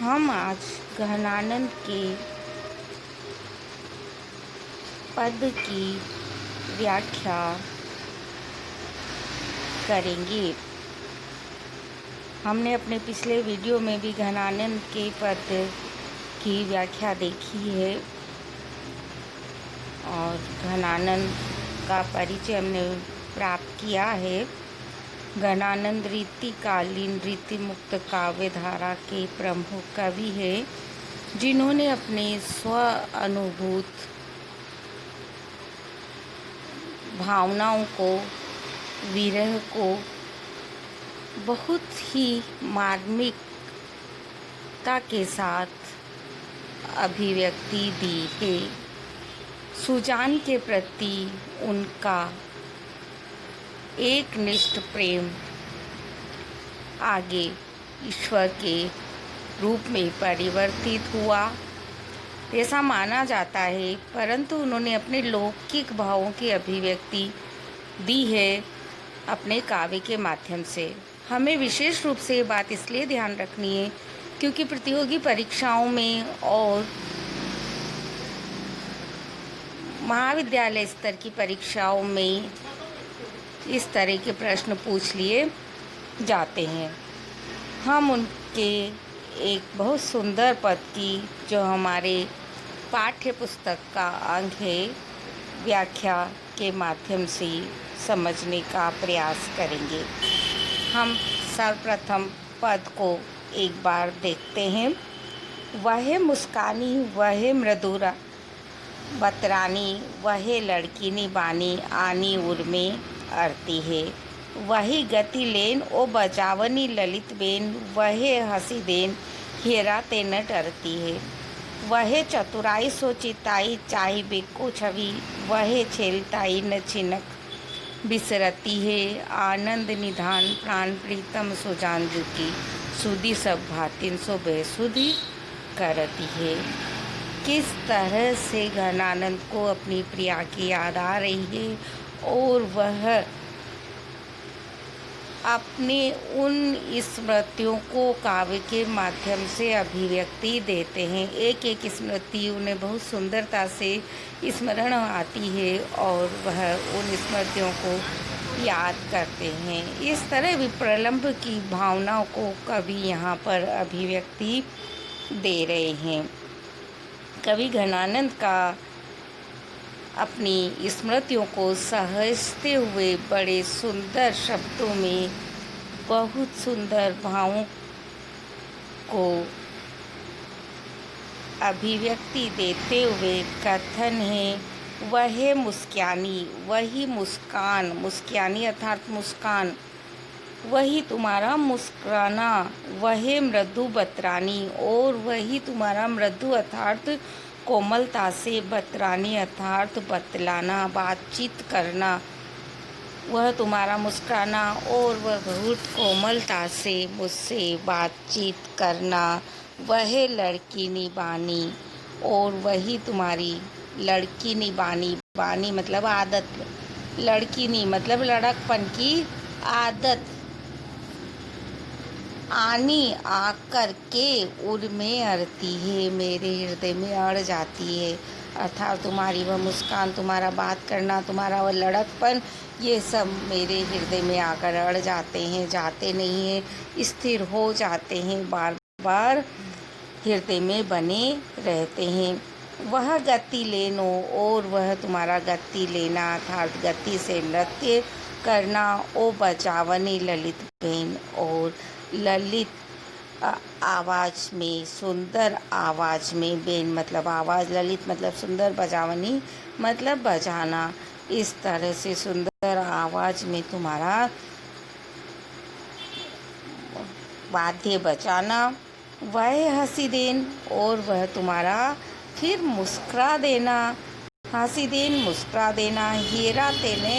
हम आज घनानंद के पद की व्याख्या करेंगे। हमने अपने पिछले वीडियो में भी घनानंद के पद की व्याख्या देखी है और घनानंद का परिचय हमने प्राप्त किया है। घनानंद रीतिकालीन रीतिमुक्त काव्य धारा के प्रमुख कवि हैं, जिन्होंने अपने स्व अनुभूत भावनाओं को, विरह को बहुत ही मार्मिकता के साथ अभिव्यक्ति दी है। सुजान के प्रति उनका एकनिष्ठ प्रेम आगे ईश्वर के रूप में परिवर्तित हुआ ऐसा माना जाता है, परंतु उन्होंने अपने लौकिक भावों की अभिव्यक्ति दी है अपने काव्य के माध्यम से। हमें विशेष रूप से ये बात इसलिए ध्यान रखनी है क्योंकि प्रतियोगी परीक्षाओं में और महाविद्यालय स्तर की परीक्षाओं में इस तरह के प्रश्न पूछ लिए जाते हैं। हम उनके एक बहुत सुंदर पद की, जो हमारे पाठ्य पुस्तक का अंग है, व्याख्या के माध्यम से समझने का प्रयास करेंगे। हम सर्वप्रथम पद को एक बार देखते हैं। वह मुस्कानी वह मृदुरा बतरानी वह लड़कीनी बानी आनी उर्मे आरती है। वही गति लेन ओ बजावनी ललित बेन वह हंसी देन हेरा ते न डरती है। वह चतुराई सो चिताई चाहे बेको छवि वह छेलताई न छिनक बिसरती है। आनंद निधान प्राण प्रीतम सो जान जुकी सुधी सब भातिन सो बेसुधी करती है। किस तरह से घनानंद को अपनी प्रिया की याद आ रही है और वह अपने उन स्मृतियों को काव्य के माध्यम से अभिव्यक्ति देते हैं। एक एक स्मृति उन्हें बहुत सुंदरता से स्मरण आती है और वह उन स्मृतियों को याद करते हैं। इस तरह विप्रलंब की भावनाओं को कवि यहाँ पर अभिव्यक्ति दे रहे हैं। कवि घनानंद का अपनी स्मृतियों को सहजते हुए बड़े सुंदर शब्दों में बहुत सुंदर भावों को अभिव्यक्ति देते हुए कथन है। वह मुस्कानी वही मुस्कान, मुस्कानी अर्थात मुस्कान, वही तुम्हारा मुस्कुराना, वह मृदु बतरानी और वही तुम्हारा मृदु अर्थात कोमलता से, बतरानी अर्थात बतलाना, बातचीत करना, वह तुम्हारा मुस्कुराना और वह बहुत कोमलता से मुझसे बातचीत करना। वह लड़की निबानी और वही तुम्हारी लड़की निबानी, बानी मतलब आदत, लड़की नी मतलब लड़कपन की आदत, आनी आकर के उर्मे अड़ती है, मेरे हृदय में अड़ जाती है। अर्थात तुम्हारी वह मुस्कान, तुम्हारा बात करना, तुम्हारा वह लड़कपन, ये सब मेरे हृदय में आकर अड़ जाते हैं, जाते नहीं हैं, स्थिर हो जाते हैं, बार बार हृदय में बने रहते हैं। वह गति लेनो और वह तुम्हारा गति लेना अर्थात गति से नृत्य करना। ओ बजावनी ललित बेन और ललित आवाज़ में, सुंदर आवाज़ में, बेन मतलब आवाज़, ललित मतलब सुंदर, बजावनी मतलब बजाना, इस तरह से सुंदर आवाज़ में तुम्हारा वाद्य बजाना। वह हंसी देन और वह तुम्हारा फिर मुस्कुरा देना, हंसी देन मुस्कुरा देना, हेरा तेने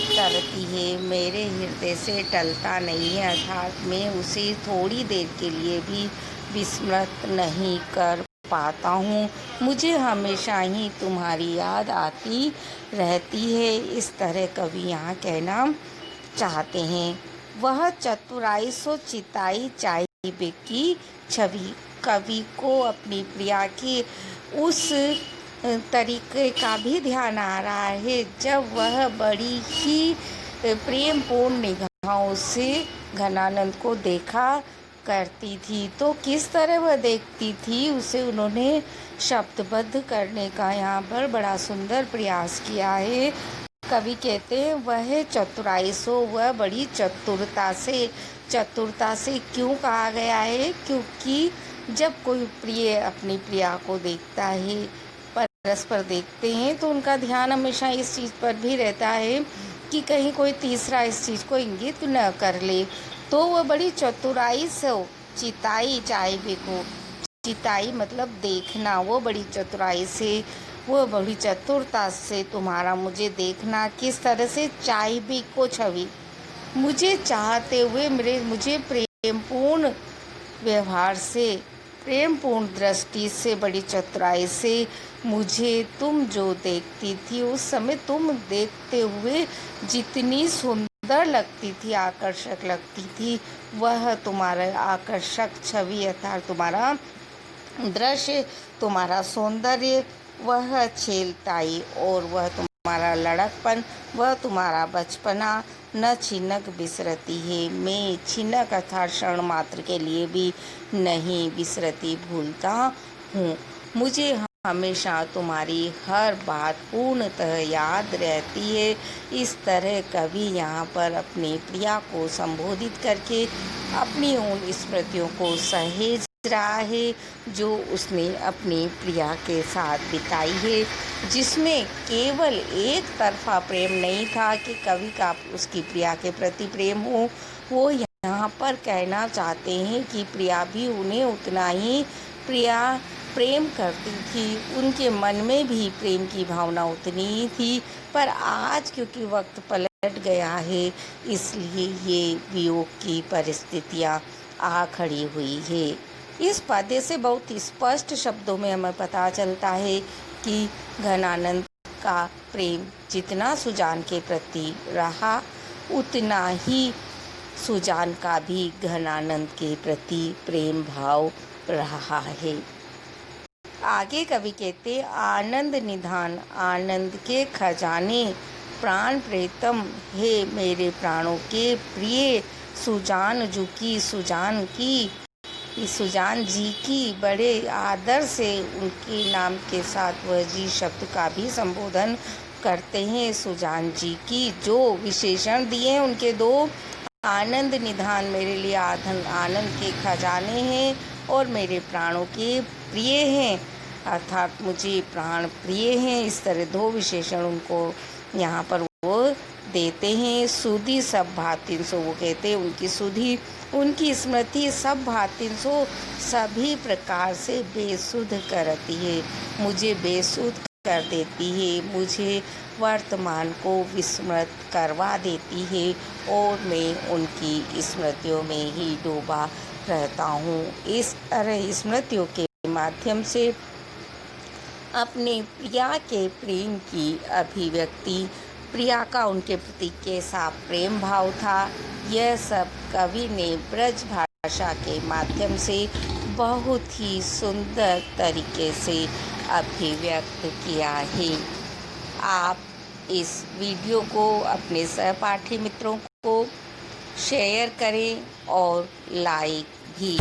टलती है, मेरे हृदय से टलता नहीं है, अर्थात मैं उसे थोड़ी देर के लिए भी विस्मृत नहीं कर पाता हूँ, मुझे हमेशा ही तुम्हारी याद आती रहती है। इस तरह कवि यहाँ कहना चाहते हैं। वह चतुराई सो चिताई चाहिए की छवि कवि को अपनी प्रिया के उस तरीके का भी ध्यान आ रहा है जब वह बड़ी ही प्रेमपूर्ण निगाहों से घनानंद को देखा करती थी। तो किस तरह वह देखती थी उसे उन्होंने शब्दबद्ध करने का यहाँ पर बड़ा सुंदर प्रयास किया है। कवि कहते हैं वह चतुराई सो, वह बड़ी चतुरता से क्यों कहा गया है, क्योंकि जब कोई प्रिय अपनी प्रिया को देखता है, परस्पर देखते हैं, तो उनका ध्यान हमेशा इस चीज़ पर भी रहता है कि कहीं कोई तीसरा इस चीज़ को इंगित न कर ले। तो वह बड़ी चतुराई से चिताई चाहे को, चिताई मतलब देखना, वो बड़ी चतुराई से, वो बड़ी चतुरता से तुम्हारा मुझे देखना, किस तरह से चाहे को छवि मुझे चाहते हुए मुझे प्रेमपूर्ण व्यवहार से, प्रेमपूर्ण दृष्टि से, बड़ी चतुराई से मुझे तुम जो देखती थी उस समय तुम देखते हुए जितनी सुंदर लगती थी, आकर्षक लगती थी, वह तुम्हारा आकर्षक छवि अर्थात तुम्हारा दृश्य, तुम्हारा सौंदर्य, वह छेलताई और वह तुम्हारा लड़कपन, वह तुम्हारा बचपना न छिनक बिसरती है। मैं छिनक अर्थात क्षण मात्र के लिए भी नहीं बिसरती, भूलता हूँ। मुझे हमेशा तुम्हारी हर बात पूर्णतः याद रहती है। इस तरह कवि यहाँ पर अपनी प्रिया को संबोधित करके अपनी उन स्मृतियों को सहेज रहा है जो उसने अपनी प्रिया के साथ बिताई है, जिसमें केवल एक तरफा प्रेम नहीं था कि कवि का उसकी प्रिया के प्रति प्रेम हो। वो यहाँ पर कहना चाहते हैं कि प्रिया भी उन्हें उतना ही प्रेम करती थी, उनके मन में भी प्रेम की भावना उतनी ही थी। पर आज क्योंकि वक्त पलट गया है, इसलिए ये वियोग की परिस्थितियाँ आ खड़ी हुई है। इस पद्य से बहुत स्पष्ट शब्दों में हमें पता चलता है कि घनानंद का प्रेम जितना सुजान के प्रति रहा, उतना ही सुजान का भी घनानंद के प्रति प्रेम भाव रहा है। आगे कवि कहते, आनंद निधान, आनंद के खजाने, प्राण प्रेतम, हे मेरे प्राणों के प्रिय सुजान सुजान जी की बड़े आदर से उनके नाम के साथ वह जी शब्द का भी संबोधन करते हैं। सुजान जी की जो विशेषण दिए हैं उनके दो, आनंद निधान मेरे लिए आनंद के खजाने हैं और मेरे प्राणों के प्रिय हैं अर्थात मुझे प्राण प्रिय हैं। इस तरह दो विशेषण उनको यहाँ पर वो देते हैं। सुधि सब भातिन सो, वो कहते हैं उनकी सुधि, उनकी स्मृति सब भातिन सो, सभी प्रकार से बेसुध करती है, मुझे बेसुध कर देती है, मुझे वर्तमान को विस्मृत करवा देती है और मैं उनकी स्मृतियों में ही डूबा रहता हूँ। इस तरह स्मृतियों के माध्यम से अपने प्रिया के प्रेम की अभिव्यक्ति, प्रिया का उनके प्रति कैसा प्रेम भाव था, यह सब कवि ने ब्रज भाषा के माध्यम से बहुत ही सुंदर तरीके से अभिव्यक्त किया है। आप इस वीडियो को अपने सहपाठी मित्रों को शेयर करें और लाइक भी